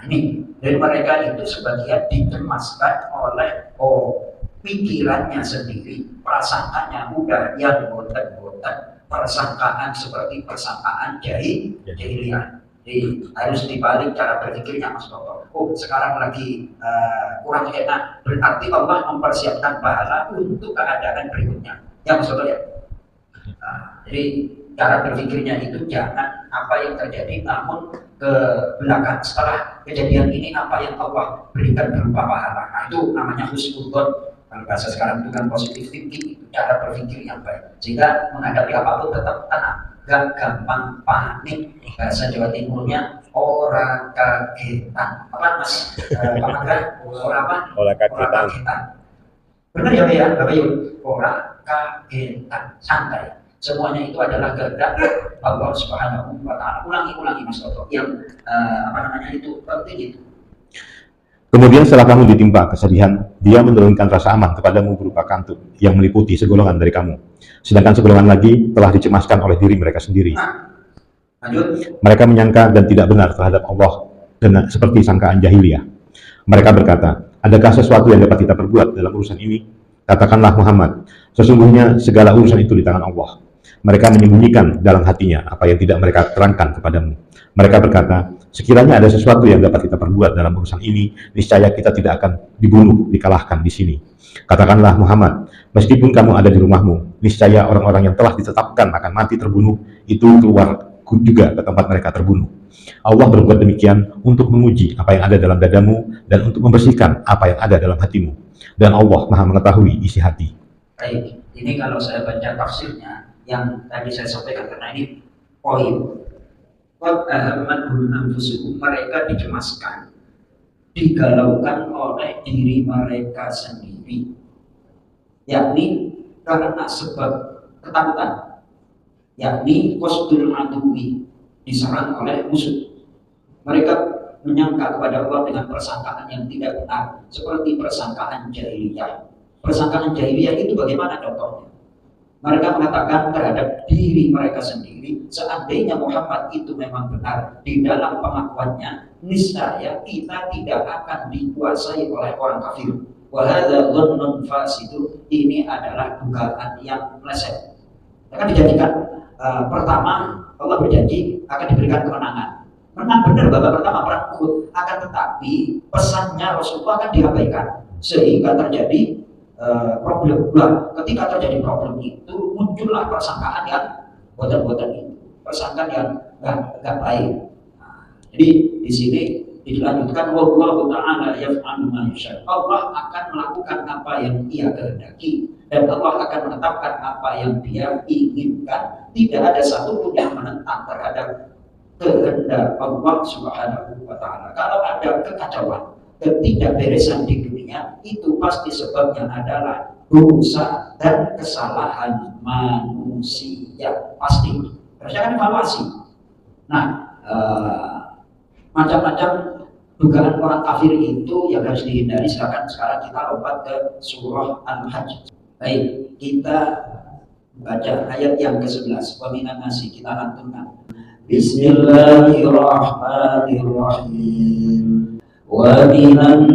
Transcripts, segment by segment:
ini dari mereka itu sebagian dicemaskan oleh pikirannya sendiri, perasaannya udah yang boten-boten, persangkaan seperti persangkaan jahiliyah. Jadi harus dibalik cara berpikirnya Mas Toto. Sekarang lagi kurang enak, berarti Allah mempersiapkan pahala untuk keadaan berikutnya. Ya Mas Toto ya. Jadi cara berpikirnya itu jangan apa yang terjadi, namun ke belakang setelah kejadian ini apa yang Allah berikan berupa pahala. Nah, itu namanya husnudzon. Kalau bahasa sekarang itu kan positive thinking, itu cara berpikir yang baik. Sehingga menghadapi apapun tetap tenang, gak gampang panik. Bahasa Jawa Timurnya orang kagetan. Apa Mas? Orang apa? Orang kagetan. Benar ya Bapak Yul? Orang kagetan, santai. Semuanya itu adalah kehendak Allah Subhanahu wa Ta'ala. Ulangi Mas Toto. Yang itu penting itu. Kemudian setelah kamu ditimpa kesedihan, dia menurunkan rasa aman kepadamu berupa kantuk yang meliputi segolongan dari kamu. Sedangkan segolongan lagi telah dicemaskan oleh diri mereka sendiri. Mereka menyangka dan tidak benar terhadap Allah dengan seperti sangkaan jahiliyah. Mereka berkata, adakah sesuatu yang dapat kita perbuat dalam urusan ini? Katakanlah Muhammad, sesungguhnya segala urusan itu di tangan Allah. Mereka menyembunyikan dalam hatinya apa yang tidak mereka terangkan kepadamu. Mereka berkata, sekiranya ada sesuatu yang dapat kita perbuat dalam urusan ini, niscaya kita tidak akan dibunuh, dikalahkan di sini. Katakanlah Muhammad, meskipun kamu ada di rumahmu, niscaya orang-orang yang telah ditetapkan akan mati terbunuh, itu keluar juga ke tempat mereka terbunuh. Allah berbuat demikian untuk menguji apa yang ada dalam dadamu dan untuk membersihkan apa yang ada dalam hatimu. Dan Allah Maha mengetahui isi hati. Baik, ini kalau saya baca tafsirnya yang tadi saya sampaikan, karena ini poin. Mereka dicemaskan, digalaukan oleh diri mereka sendiri, yakni karena sebab ketakutan, yakni qasdul adui, diserang oleh musuh. Mereka menyangka kepada Allah dengan persangkaan yang tidak benar, seperti persangkaan jahiliyah. Persangkaan jahiliyah itu bagaimana contohnya? Mereka mengatakan terhadap diri mereka sendiri, seandainya Muhammad itu memang benar di dalam pengakuannya, niscaya kita tidak akan dikuasai oleh orang kafir. Wa hadza dhannun fasidun, ini adalah dugaan yang meleset. Akan dijadikan pertama, Allah berjanji akan diberikan kemenangan. Menang benar babak pertama perang Uhud, akan tetapi pesannya Rasulullah akan diabaikan sehingga terjadi problem. Ketika terjadi problem itu muncullah persangkaan yang boten-boten itu, persangkaan yang nggak baik. Jadi di sini dilanjutkan, wallahu ta'ala yaf'alu ma yasha. Allah akan melakukan apa yang Ia kehendaki dan Allah akan menetapkan apa yang Dia inginkan. Tidak ada satupun yang menentang terhadap kehendak Allah Subhanahu wa Ta'ala. Kalau ada kekacauan, ketidakberesan di dunia, itu pasti sebabnya adalah dosa dan kesalahan manusia, pasti. Harusnya kan evaluasi. Nah, macam-macam dugaan orang kafir itu yang harus dihindari. Silakan sekarang kita lompat ke surah Al-Hajj. Baik, kita baca ayat yang ke-11. Wa minan nasi, kita lantunkan. Bismillahirrahmanirrahim. Wa minan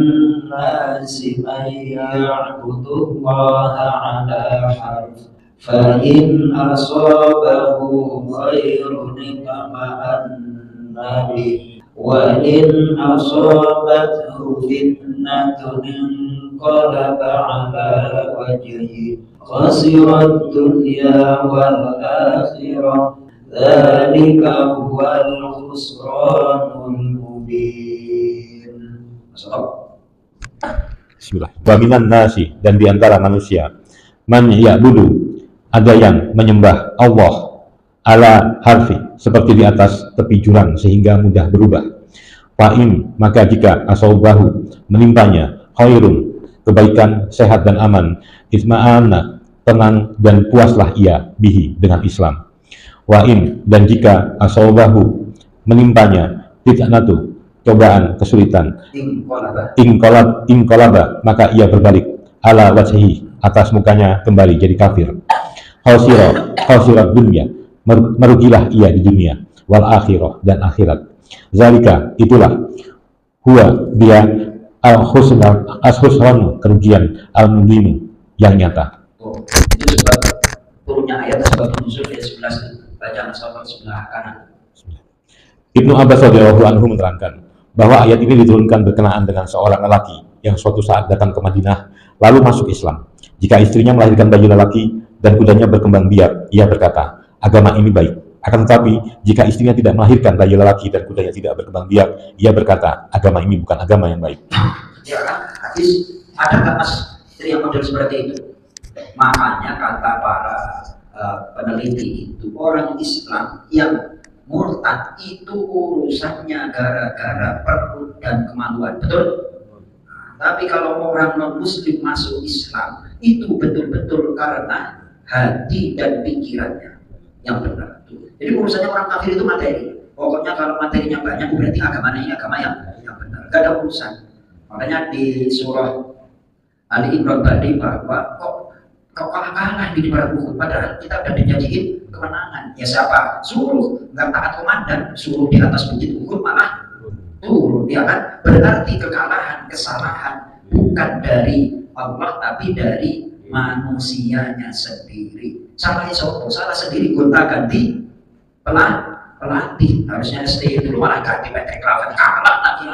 nasi man ya'budullaha 'ala harf fa in asabahu khairun itma'anna bihi wa in asabathu fitnatun inqalaba 'ala wajhihi khasira ad-dunya wal akhirah dzalika huwal khusranul mubin. Bismillah. Wa minan nasi, dan di antara manusia, man ya'budu, ada yang menyembah Allah ala harfi, seperti di atas tepi jurang sehingga mudah berubah. Fa'in, maka jika asabahu, menimpanya, khairun, kebaikan, sehat dan aman, itma'anna, tenang dan puaslah ia bihi, dengan Islam. Wa'in, dan jika asabahu, menimpanya, fitnatu, cobaan, kesulitan, inqalaba, maka ia berbalik, ala wajhihi, atas mukanya kembali jadi kafir. Khasirat dunya, merugilah ia di dunia, wal akhirah, dan akhirat. Zalika, itulah, Huwa dia al-khusran kerugian al-mubimu yang nyata. Oh, itu sebab turunnya ayat sebab nuzul ayat 11 bacaan sahabat sebelah kanan. Ibnu Abbas radhiyallahu anhu menerangkan bahwa ayat ini diturunkan berkenaan dengan seorang lelaki yang suatu saat datang ke Madinah lalu masuk Islam. Jika istrinya melahirkan bayi lelaki dan kudanya berkembang biak, ia berkata, agama ini baik. Akan tetapi, jika istrinya tidak melahirkan bayi lelaki dan kudanya tidak berkembang biak, ia berkata, agama ini bukan agama yang baik. Ya kan? Hadis ada kan mas yang model seperti itu. Makanya kata para peneliti itu orang Islam yang murtad itu urusannya gara-gara perut dan kemaluan, betul? Tapi kalau orang non-muslim masuk Islam itu betul-betul karena hati dan pikirannya yang benar. Jadi urusannya orang kafir itu materi. Pokoknya kalau materinya banyak berarti agamanya ini agama yang benar. Gak ada urusan. Makanya di surah Ali Imran tadi bahwa kok kalah di depan Uhud, padahal kita udah dijanjiin kemenangan. Ya siapa suruh nggak taat komandan, suruh di atas bukit Uhud malah turun, ya kan? Berarti kekalahan, kesalahan bukan dari Allah tapi dari manusianya sendiri. Salah sopo, salah sendiri, gonta ganti pelatih. Harusnya stay dulu malah ganti Patrick Kluivert, kalah lagi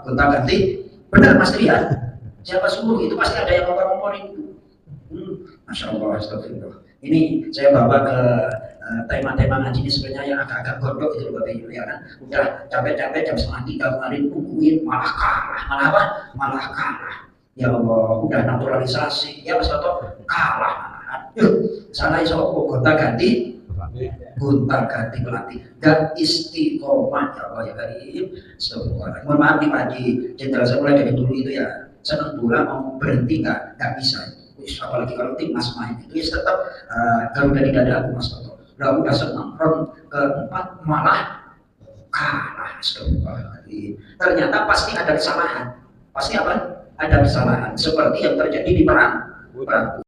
gonta ganti. Benar Mas Trian? Siapa suruh itu pasti ada yang ngomong itu. Masya Allah, astagfirullah. Ini saya bawa ke tema-tema ngaji ini sebenarnya yang agak-agak gondok gitu Bapak Ibu, ya kan. Udah capek-capek jam 2:30 kemarin nungguin malah kalah, malah apa? Malah kalah. Ya Allah, udah naturalisasi, ya Mas Toto kalah. Salah isopo gonta-ganti pelatih dan istiqomah, ya Allah ya Karim. Subhanallah. Mohon maaf nih Pak Haji Jenderal, saya mulai dari dulu itu ya senang bola mau berhenti nggak bisa. Apalagi kalau timnas main itu ya tetap Garuda di dada aku Mas Toto. Udah senang, round keempat malah kalah. Ternyata pasti ada kesalahan. Pasti apa? Ada kesalahan seperti yang terjadi di perang